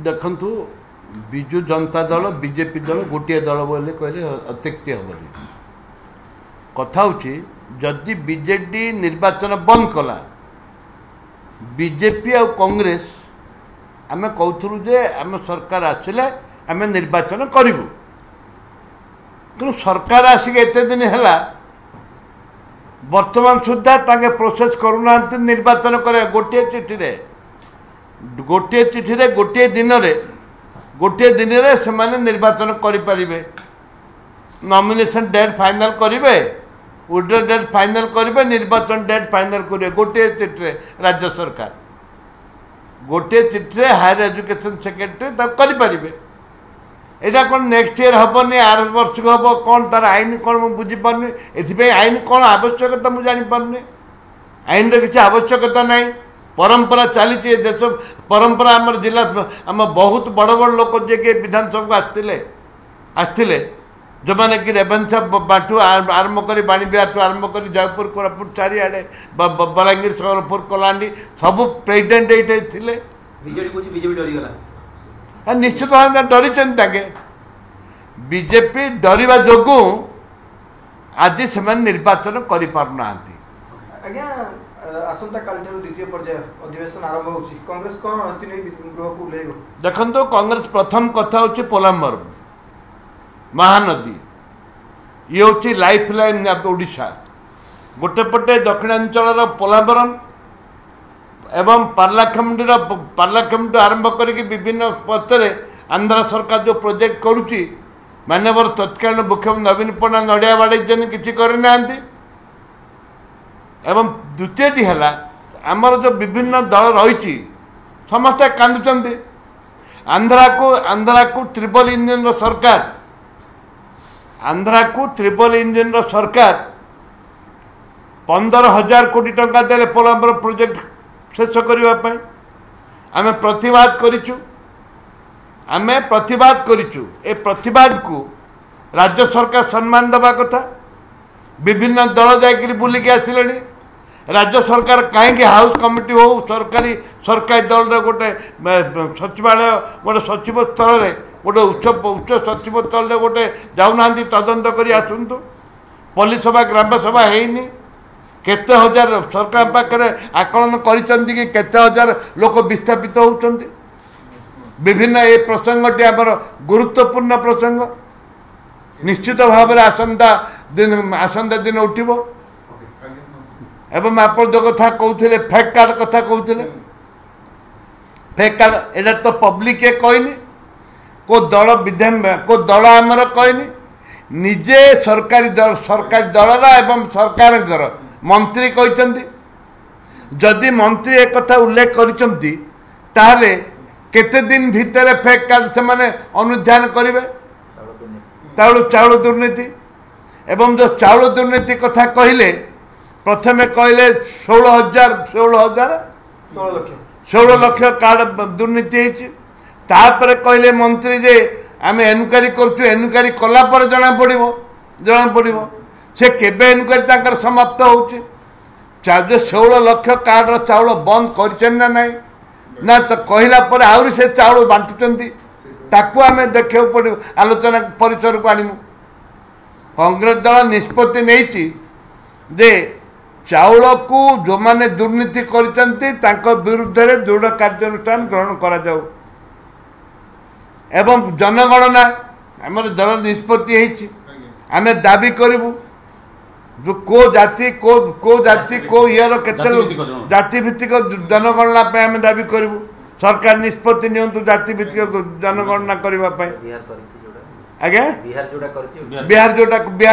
देखु विजु जनता दल बीजेपी दल गोटे दल बोले कहले अत्युक्ति हेनी कथा हूँ जदि बीजेडी निर्वाचन बंद कला बीजेपी आ कांग्रेस आम कहूँ जे आम सरकार आसिले आम निर्वाचन करूँ कि सरकार आसिक एत दिन है वर्तमान सुधा ताके प्रोसेस करूना निर्वाचन करे गोटे चिठी रे गोटे दिन से माने निर्वाचन करें नॉमिनेशन डेट फाइनल करेंगे विड्रॉ डेट फाइनल करेंगे निर्वाचन डेट फाइनल करेंगे गोटे चिठी राज्य सरकार गोटे चिठी हायर एजुकेशन सेक्रेटरी करें यहाँ कौन नेक्स्ट ईयर हेनी आर वर्ष को हम कौन तार आईन कौन मुझे बुझीपारे एथि आईन कौन आवश्यकता मुझे जापारे आईन किसी आवश्यकता ना परंपरा चली देश परंपरा आम जिला आम बहुत बड़ बड़ लोक जे विधानसभा आसते जो मैंने कि रेवेन्सा बाटू आरंभ कर बाणी बिहार आरंभ कर जयपुर कोरापुट चारिआडे बलांगीर सम्बलपुर कलाहांडी सब प्रेसिडेंट ये थे निश्चित भाव डरी बीजेपी डरवा जो आज से निर्वाचन कर पारना आसंता काल द्वितीय पर्याय अधिवेशन आरंभ होछि कांग्रेस कोन गृह को लेगो देखंतो कांग्रेस प्रथम कथा होछि पोलाम्बर महानदी ये होछि लाइफ लाइन ओडिशा गोटे पटे दक्षिणांचल पोलाम्बरम एवं पार्लाखेमुंडी आरंभ करके विभिन्न पथरे आंध्र सरकार जो प्रोजेक्ट करुच्ची मानवर तत्कालीन मुख्यमंत्री नवीन पट्टनायक नड़िया बाड़ी किसी करना एवं द्वितीयटी है आमर जो विभिन्न दल रही समस्ते कांदुचंती आंध्रा को ट्रिपल इंजन सरकार आंध्रा को ट्रिपल इंजन सरकार 15,000 कोटी टंका देले पोलाम्बर प्रोजेक्ट शेष करने आम प्रतिवाद करिचु आमे प्रतिवाद करिचु ए प्रतिवाद को राज्य सरकार सम्मान दबा कथा विभिन्न दल जाकर बुलिक आसिले राज्य सरकार कहीं हाउस कमिटी हो सरकारी दल रे गोटे सचिवालय गोटे सचिव स्तर में गोटे उच्च सचिव स्तर में गोटे जाऊना तदंत कर आसतु पुलिस सभा ग्राम सभा है केते हजार सरकार पाखे आकलन करिसेंती केते हजार लोक विस्थापित होउचंती विभिन्न ये प्रसंगटी आमर गुरुत्वपूर्ण प्रसंग निश्चित भाव में आसंता दिन उठिबो एवं आप जो कथा कहते फेक कार्ड कथा कहते फेक कार्ड एटा तो पब्लिक कहनी को दल विधान को दल आमर कहनी निजे सरकारी दलर एवं सरकार मंत्री कहते जदि मंत्री एक कथा उल्लेख करते केते दिन भितर फेक कार्ड से माने अनुध्यान करेंगे चाउल दुर्नीति एवं जो चाउल दुर्नीति कथा कहले प्रथमे कहले 16 लक्ष कार्ड दुर्नीति होती कहले मंत्री जे आम एनक्वारी करुँ एनक्वारी कलापर जना पड़ो से केबे एनक्वारी समाप्त होचे 16 लक्ष कार्ड चाउल बंद कर ना तो कहला पर आउरी से चाउल बांटुचंती ताकू आम देखा पड़ो आलोचना परिसर को आनमु कांग्रेस दल निष्पत्ति नहीं जे चाउल को जो माने दुर्नीति कर विरुद्ध में दृढ़ कार्यानुष्ठान ग्रहण करा जाऊ एवं जनगणना आम दल निष्पत्ति आम दाबी करूँ जो को जाति को ईयर के जाति भित्तिक जनगणना आम दाबी करूँ सरकार निष्पत्ति नियंतु जाति भित्तिक जनगणना करने आज्ञा बिहार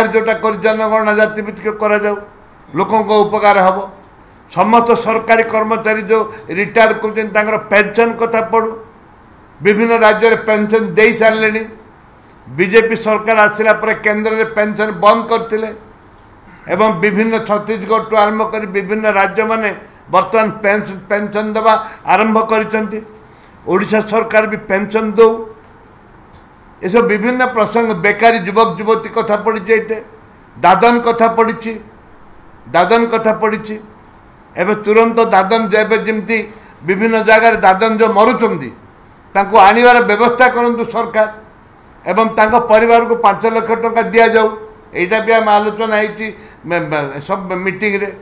जोटा कर जनगणना जाति भित्तिक करा जाऊ लोकों को उपकार हम समस्त सरकारी कर्मचारी जो रिटायर कर पेंशन कथा पड़ू विभिन्न राज्य में पेंशन दे सारे बीजेपी सरकार आसला पर केंद्र में पेंशन बंद करते एवं विभिन्न छत्तीसगढ़ टू आरंभ कर विभिन्न राज्य माने बर्तमान पेंशन देवा आरंभ कर ओडिशा सरकार भी पेंशन दो ये सब विभिन्न प्रसंग बेकारी युवक युवती कथा पड़ी दादन कथा पड़ी एवं तुरंत दादन जमी विभिन्न जगार दादन जो मरुंच तांको आनिबार व्यवस्था करंतु सरकार एवं तांको परिवार को 5 लाख टंका दिया जाऊ। एटा भी आम आलोचना होती सब मीटिंग रे।